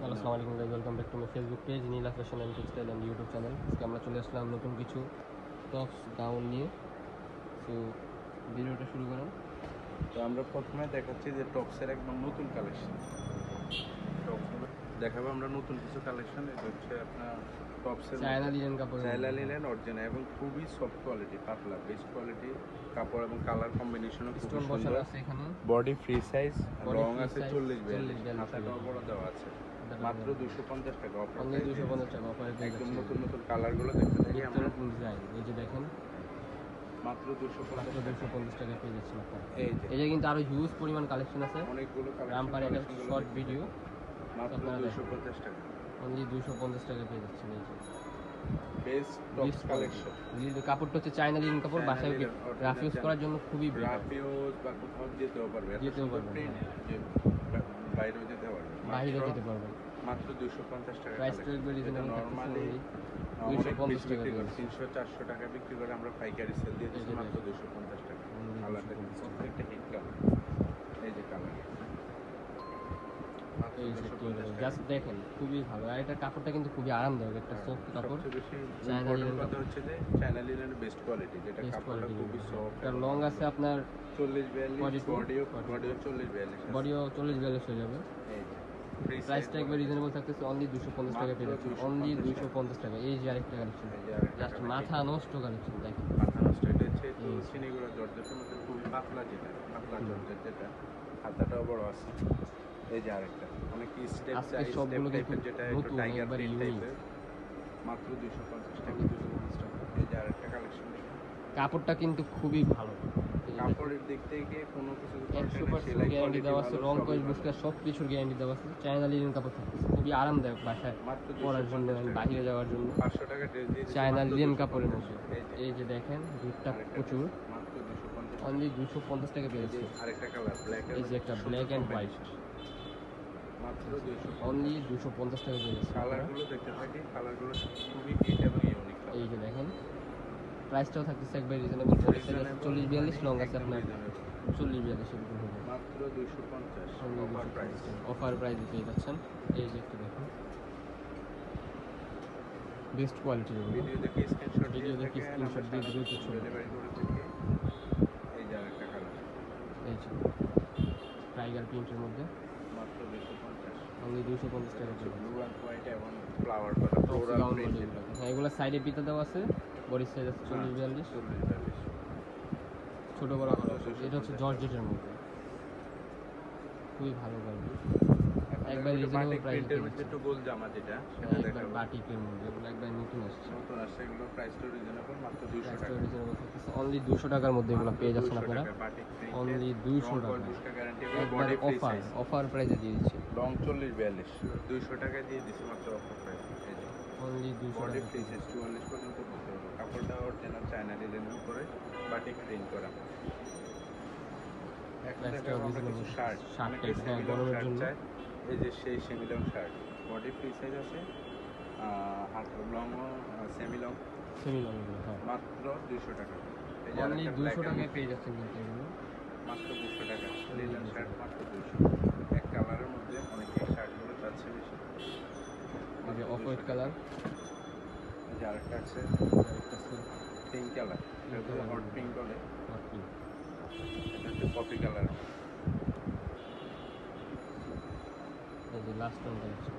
Hello, আসসালামু আলাইকুম guys, welcome back to my Facebook page Nila fashion and textile and YouTube channel. আজকে আমরা চলে আসলাম নতুন কিছু টপস গাউন নিয়ে। সো ভিডিওটা শুরু করেন। তো আমরা প্রথমে দেখাচ্ছি যে টপসের একদম নতুন কালেকশন। টপসগুলো দেখাবো আমরা নতুন কিছু কালেকশন। এটা হচ্ছে আপনার টপসের চায়না লিনেন কাপড়, চায়না লিনেন অরিজিনাল এবং খুবই সফট কোয়ালিটি, পাতলা বেস্ট কোয়ালিটি কাপড় এবং কালার কম্বিনেশনও খুব স্টোন বসানো সুন্দর। আছে এখানে, বডি ফ্রি সাইজ, Body রং free আছে size, 40-42, 40-42 হাতাটাও বড় দেওয়া আছে। মাত্র 250 টাকা অফার। অনলি 250 টাকা অফারে পেয়ে একদম যাচ্ছেন। নতুন নতুন কালারগুলো দেখতে থাকি আমরা। ডিজাইন এই যে দেখেন, মাত্র 250 টাকা। 250 টাকা পেয়ে যাচ্ছেন আপনারা। এই যে এই যে কিন্তু আরো হিউজ পরিমাণ কালেকশন আছে, অনেকগুলো রামপার একটা শর্ট ভিডিও। মাত্র আপনারা 250 টাকা। অনলি 250 টাকা পেয়ে যাচ্ছেন। এই যে বেস্ট টপস কালেকশন। কাপড়টা হচ্ছে চায়না লিনেন কাপড়, বাসায় রাফ ইউজ করার জন্য খুবই রাফ ইউজ বা কোথাও যেতেও পারবে, বাইরেও যেতে পারবে, বাইরে যেতে পারবেন। মাত্র 250 টাকা। প্রাইসটা একবার রিজনেবল নরমালি 250 টাকা করে 300-400 টাকা বিক্রি করে, আমরা পাইকারি সেল দিয়ে দিচ্ছি মাত্র 250 টাকা। কালারটা প্রত্যেকটা হিট কালার। এই যে কালার এই জাস্ট দেখেন, খুবই ভালো। আর এটা কাপড়টা কিন্তু খুবই আরামদায়ক, একটা সফট কাপড়। সবচেয়ে বেশি চায়না লিনেন কথা হচ্ছে যে চায়না লিনেনের বেস্ট কোয়ালিটি, যেটা কাপড়টা খুবই সফট। এটা লং আছে আপনার 40-42, বডিও 40-42, বডিও 40-42 হয়ে যাবে। প্রাইসটা একবার রিজনেবল থাকতেছে, অনলি 250 টাকা পেয়ে যাচ্ছে। অনলি 250 টাকা। এই যে আরেকটা কালেকশন, জাস্ট মাথা নষ্ট কালেকশন দেখেন। মাথা নষ্ট। এটা হচ্ছে একটু চিনিগুড়া জর্জেটের মধ্যে খুবই পাতলা, যেটা পাতলা জর্জেট, যেটা হাতাটাও বড় আছে। এই যে আরেকটা অনেক স্টেপ চাই, সবগুলো টাইপের, যেটা একটু নতুন, টাইগার একবার প্রিন্ট ইউনিক। টাইপের, মাত্র 250 টাকা। 250 টাকা। এই যে আরেকটা কালেকশন দেখুন। কাপড়টা কিন্তু খুবই ভালো। কাপড়ের দিক থেকে কোনো কিছু 100% গ্যারান্টি দেওয়া আছে, রং কস বুস্কার সব কিছুর গ্যারান্টি দেওয়া আছে। চায়না লিনেন কাপড় থাকতেছে, খুবই আরামদায়ক বাসায় পরার জন্য, বাইরে যাওয়ার জন্য। 500 টাকা ড্রেস দিয়ে চায়না লিনেন কাপড়ের মধ্যে। এই যে দেখেন, ভিড়টা প্রচুর। মাত্র 250। অনলি 250 টাকা পেয়েছে। আরেকটা কালার ব্ল্যাক, এই যে একটা ব্ল্যাক এন্ড হোয়াইট, মাত্র 250। অনলি 250 টাকা পেয়েছে। কালারগুলো দেখতে থাকি, কালারগুলো খুবই হিট এবং ইউনিক। এই যে দেখেন, প্রাইসটাও থাকতেছে একবার রিজনেবল। 40-42 লং আছে আপনার, 40-42 এরকম হবে। মাত্র 250 অফার প্রাইস। অফার প্রাইসে পেয়ে যাচ্ছেন। এই যে একটা দেখুন, বেস্ট কোয়ালিটির ভিডিও দেখে স্ক্রিনশট ভিডিও দেখে স্ক্রিনশট দিয়ে দ্রুত ছবি ডেলিভারি করে থাকি। এই যে আরেকটা কালার, এই যে টাইগার প্রিন্টের মধ্যে, মাত্র 250। অনলি 250 টাকা করে। ব্লু অ্যান্ড হোয়াইট এবং ফ্লাওয়ার করা ফ্লোরাল প্রিন্ট। হ্যাঁ, এগুলো সাইডে পিতা দেওয়া আছে, বডি সাইজ আছে 40-42, 40-42 ছোট বড় করা আছে। এটা হচ্ছে জর্জেটের মধ্যে, খুবই ভালো কোয়ালিটি। একবার রিজনেবল প্রাইস প্রিন্টের মধ্যে একটু গোল জামা, যেটা সেটা একবার দেখাবো। বাটিকের মধ্যে, এগুলো একবার নতুন আসছে। নতুন আসছে, এগুলো প্রাইসটা রিজনেবল, মাত্র 200 প্রাইসটা টাকা। রিজনেবল থাকতেছে, অনলি 200 টাকার মধ্যে এগুলো পেয়ে যাচ্ছেন আপনারা। অনলি 200 টাকা, গ্যারান্টি, একবার body free offer size, offer প্রাইসে দিয়ে দিচ্ছি। লং 40-42, 200 টাকা দিয়ে দিচ্ছি মাত্র অফার প্রাইস। এই যে অনলি 200 বডি টাকা। ফ্রি সাইজ 44 পর্যন্ত করতে হবে। কাপড়টা অরিজিনাল চায়না ডিজাইন করে বাটিক প্রিন্ট করা। একটা দেখাবো আমরা কিছু শার্ট, টাইপ, হ্যাঁ, গরমের জন্য। এই যে সেই semi long shirt, body free size আছে, হাত লং ও সেমি লং, হ্যাঁ, মাত্র 200 টাকা। এই যে অনলি আরেকটা 200 black টাকায় and পেয়ে যাচ্ছেন কিন্তু এগুলো। মাত্র 200 টাকা। লিনেন শার্ট মাত্র 200। এক কালারের মধ্যে অনেকে শার্টগুলো চাচ্ছে বেশি। এই যে অফ হোয়াইট কালার, এই যে আরেকটা আছে আরেকটা পিঙ্ক কালার, এটা হট পিঙ্ক বলে, হট পিঙ্ক, এটা হচ্ছে কফি কালার। এই যে লাস্ট ওয়ান কালেকশন।